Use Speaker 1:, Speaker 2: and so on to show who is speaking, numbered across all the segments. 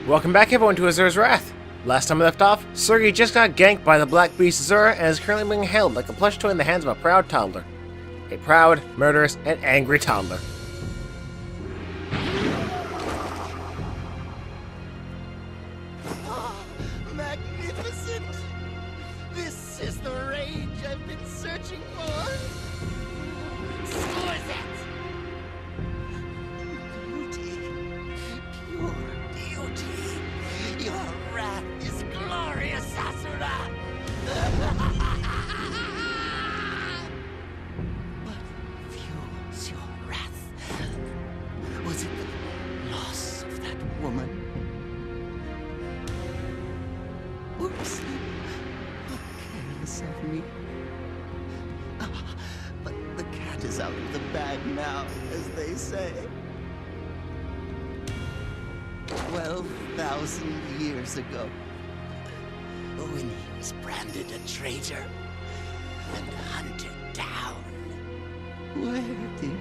Speaker 1: Welcome back everyone to Asura's Wrath. Last time we left off, Sergei just got ganked by the Black Beast Asura and is currently being held like a plush toy in the hands of a proud toddler. A proud, murderous, and angry toddler.
Speaker 2: Oh, magnificent! This is the rage I've been searching for! Exquisite! Beauty! Pure beauty! Your wrath is glorious, Asura! What fuels your wrath? Was it the loss of that woman? Oops. How careless of me. But the cat is out of the bag now, as they say. 12,000 years ago, when he was branded a traitor and hunted down, where do you think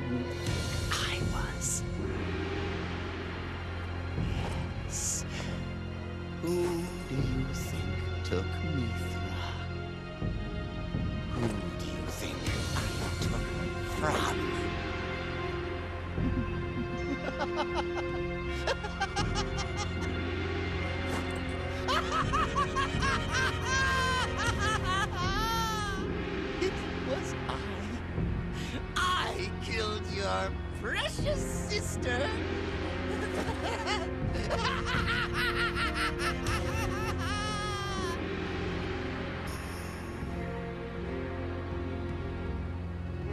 Speaker 2: I was? Yes. Who do you think took Mithra? Who do you think I took from? It was I killed your precious sister.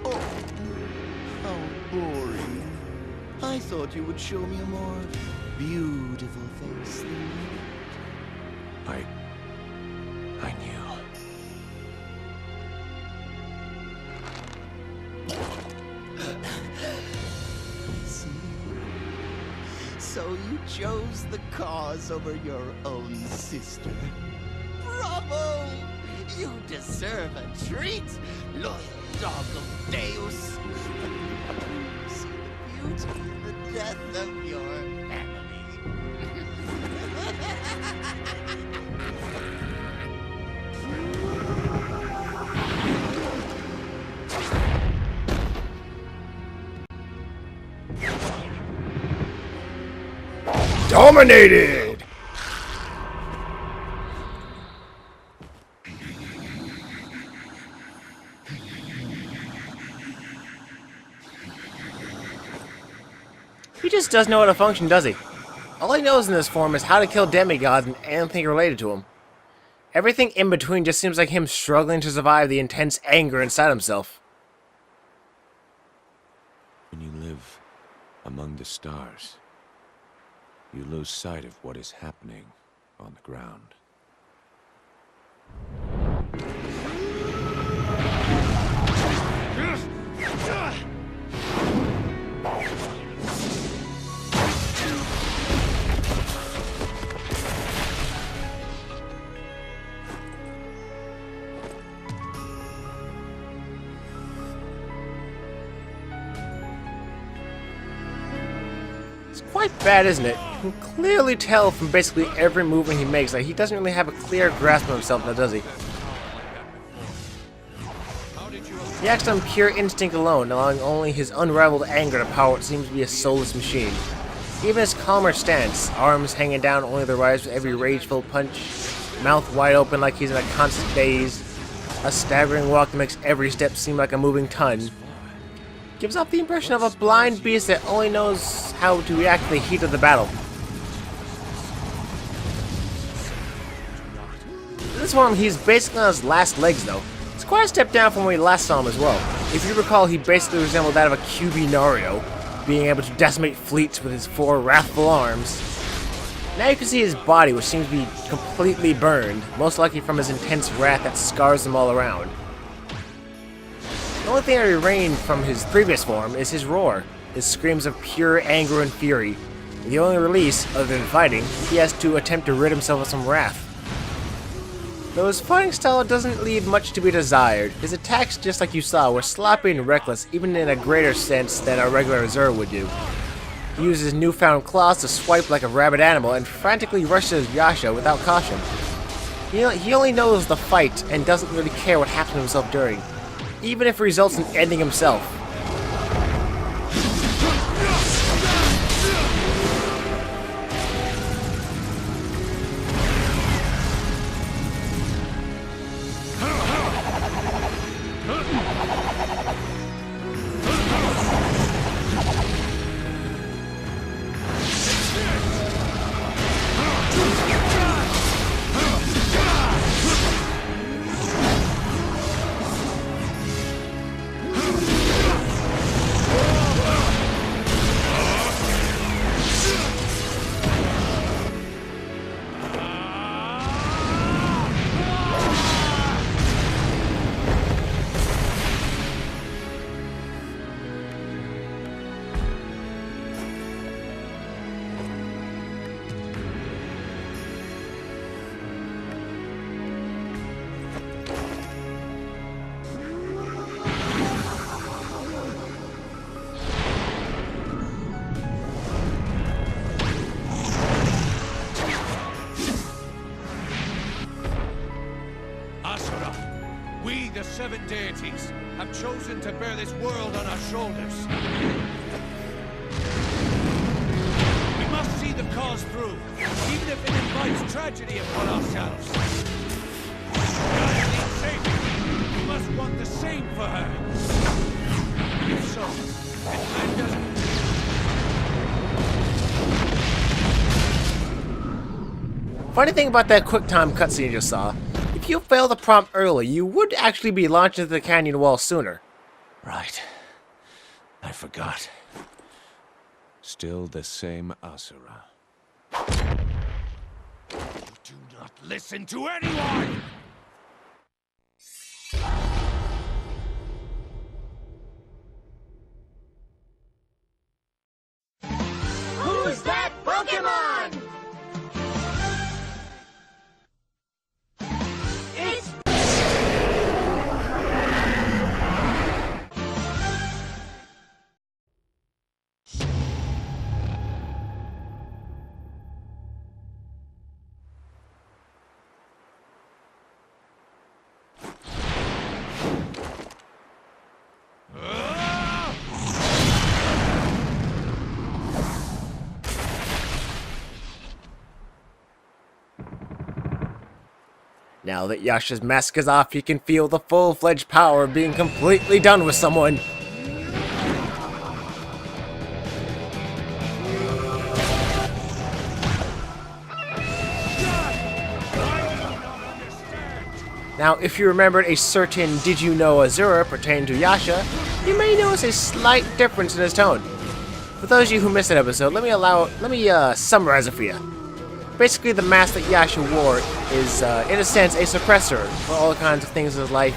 Speaker 2: Oh, how boring. I thought you would show me a more beautiful face than that.
Speaker 1: I knew.
Speaker 2: See? So you chose the cause over your own sister. Bravo! You deserve a treat, loyal dog of Deus. See the beauty in the death of your family.
Speaker 1: Dominated! He just doesn't know how to function, does he? All he knows in this form is how to kill demigods and anything related to him. Everything in between just seems like him struggling to survive the intense anger inside himself.
Speaker 3: When you live among the stars, you lose sight of what is happening on the ground.
Speaker 1: It's quite bad, isn't it? You can clearly tell from basically every movement he makes that he doesn't really have a clear grasp of himself now, does he? He acts on pure instinct alone, allowing only his unrivaled anger to power what seems to be a soulless machine. Even his calmer stance, arms hanging down only to rise with every rage-filled punch, mouth wide open like he's in a constant daze, a staggering walk that makes every step seem like a moving ton, gives off the impression of a blind beast that only knows how to react to the heat of the battle. In this one, he's basically on his last legs though. It's quite a step down from when we last saw him as well. If you recall, he basically resembled that of a QB Nario, being able to decimate fleets with his 4 wrathful arms. Now you can see his body, which seems to be completely burned, most likely from his intense wrath that scars him all around. The only thing that remained from his previous form is his roar, his screams of pure anger and fury. The only release, other than fighting, he has to attempt to rid himself of some wrath. Though his fighting style doesn't leave much to be desired, his attacks, just like you saw, were sloppy and reckless, even in a greater sense than a regular Asura would do. He uses his newfound claws to swipe like a rabid animal and frantically rushes Yasha without caution. He only knows the fight and doesn't really care what happens to himself during, even if it results in ending himself.
Speaker 3: Asura, we, the seven deities, have chosen to bear this world on our shoulders. We must see the cause through, even if it invites tragedy upon ourselves. God needs saving. We must want the same for her. If so, then let us...
Speaker 1: Funny thing about that quick time cutscene you just saw, if you fail the prompt early, you would actually be launched into the canyon wall sooner.
Speaker 3: Right. I forgot. Still the same Asura. Do not listen to anyone!
Speaker 4: Who's that Pokemon? It's...
Speaker 1: Now that Yasha's mask is off, he can feel the full-fledged power of being completely done with someone. Now, if you remembered a certain Did You Know Asura pertaining to Yasha, you may notice a slight difference in his tone. For those of you who missed that episode, let me summarize it for you. Basically, the mask that Yasha wore is, in a sense, a suppressor for all kinds of things in his life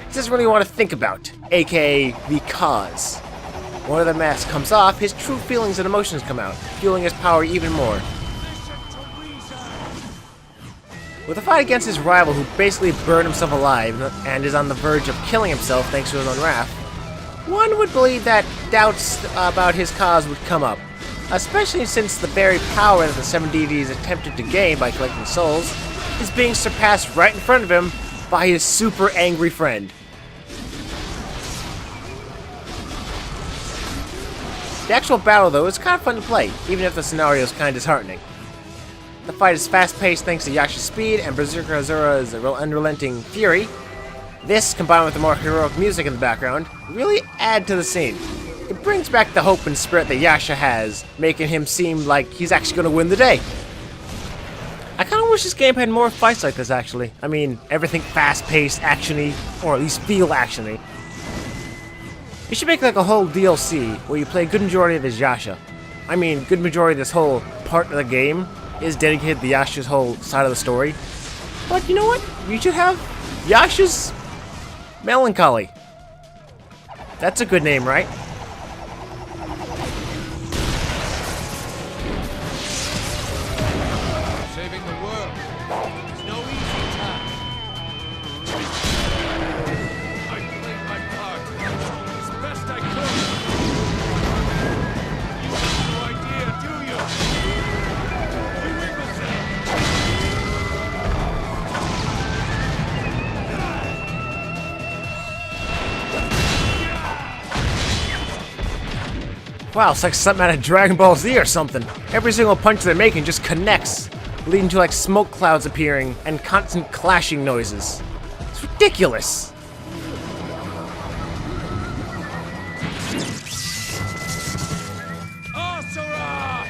Speaker 1: he doesn't really want to think about, aka the cause. When the mask comes off, his true feelings and emotions come out, fueling his power even more. With a fight against his rival who basically burned himself alive and is on the verge of killing himself thanks to his own wrath, one would believe that doubts about his cause would come up, especially since the very power that the seven deities attempted to gain by collecting souls is being surpassed right in front of him by his super angry friend. The actual battle, though, is kind of fun to play, even if the scenario is kind of disheartening. The fight is fast-paced thanks to Yasha's speed and Berserker Asura's unrelenting fury. This, combined with the more heroic music in the background, really add to the scene. It brings back the hope and spirit that Yasha has, making him seem like he's actually going to win the day. I kind of wish this game had more fights like this, actually. I mean, everything fast-paced, action-y, or at least feel action-y. You should make like a whole DLC where you play a good majority of as Yasha. I mean, good majority of this whole part of the game is dedicated to Yasha's whole side of the story. But you know what? You should have Yasha's Melancholy. That's a good name, right?
Speaker 3: Saving the world is no easy task. I played my part as best I could.
Speaker 1: Wow, it's like something out of Dragon Ball Z or something. Every single punch they're making just connects, leading to like smoke clouds appearing and constant clashing noises. It's ridiculous.
Speaker 3: Asura!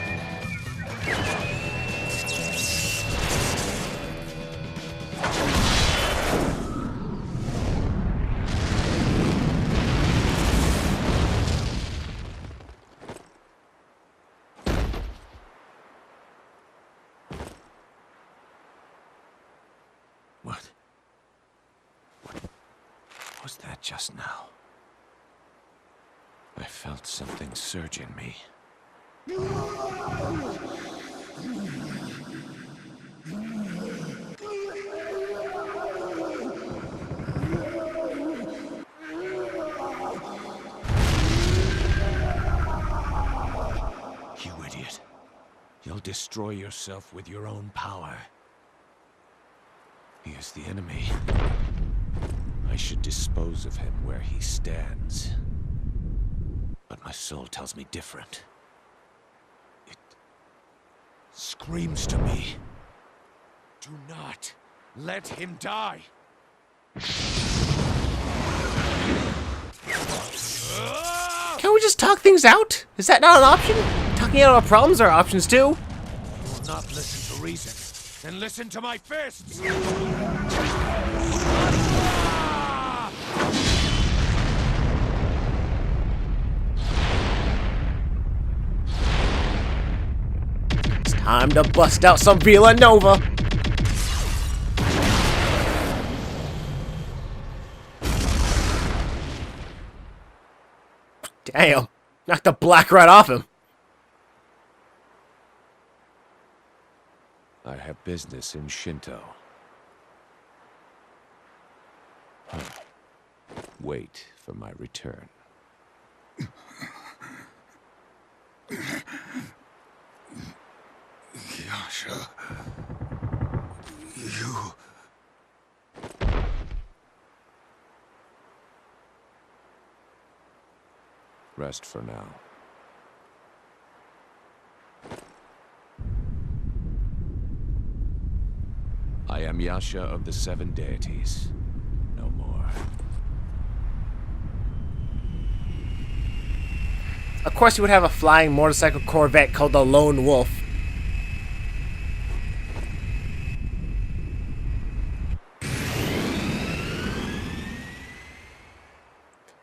Speaker 5: What was that just now? I felt something surge in me. You idiot. You'll destroy yourself with your own power. He is the enemy. I should dispose of him where he stands. But my soul tells me different. It screams to me.
Speaker 3: Do not let him die!
Speaker 1: Can't we just talk things out? Is that not an option? Talking out our problems are options too.
Speaker 3: You will not listen to reason, then listen to my fists!
Speaker 1: It's time to bust out some Villanova. Damn, knocked the black right off him.
Speaker 5: I have business in Shinto. Wait for my return.
Speaker 6: Yasha, you...
Speaker 5: Rest for now. I am Yasha of the Seven Deities. No more.
Speaker 1: Of course, you would have a flying motorcycle Corvette called the Lone Wolf.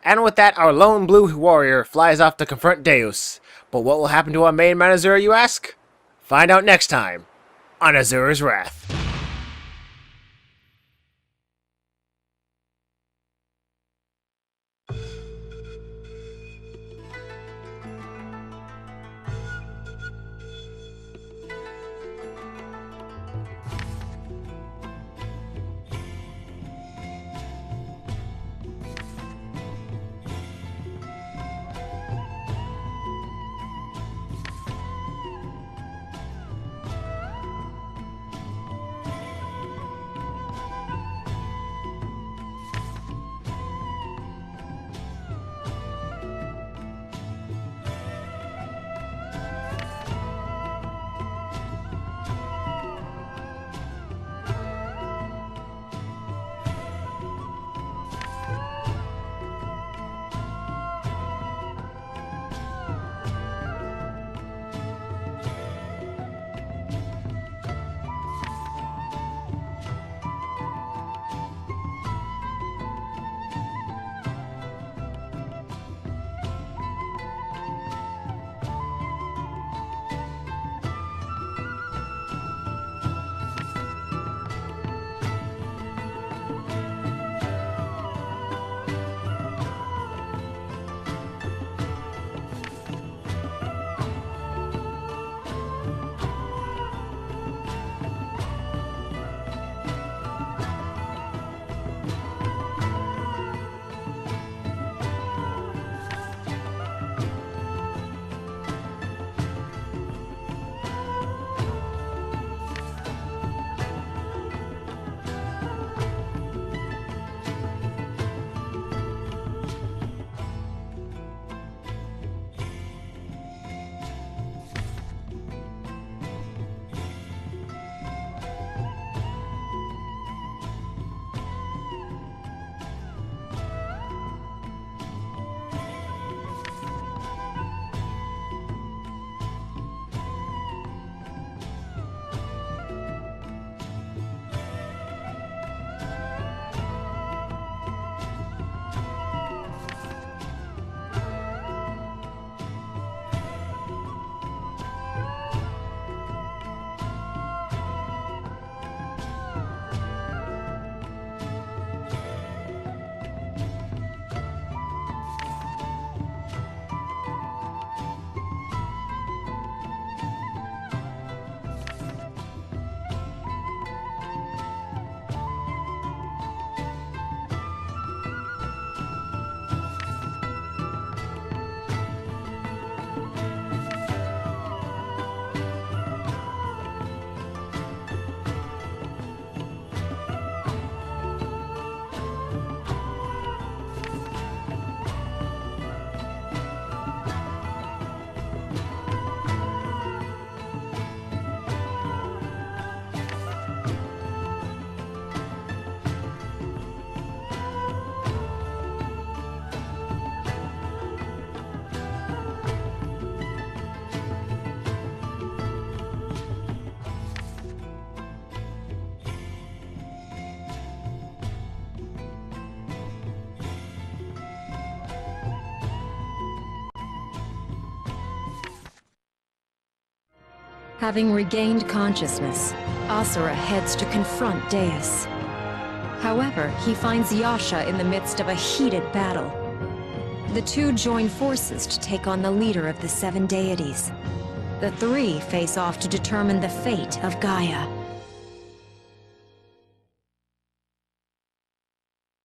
Speaker 1: And with that, our lone blue warrior flies off to confront Deus. But what will happen to our main man Asura, you ask? Find out next time on Asura's Wrath.
Speaker 6: Having regained consciousness, Asura heads to confront Deus. However, he finds Yasha in the midst of a heated battle. The two join forces to take on the leader of the 7 deities. The three face off to determine the fate of Gaia.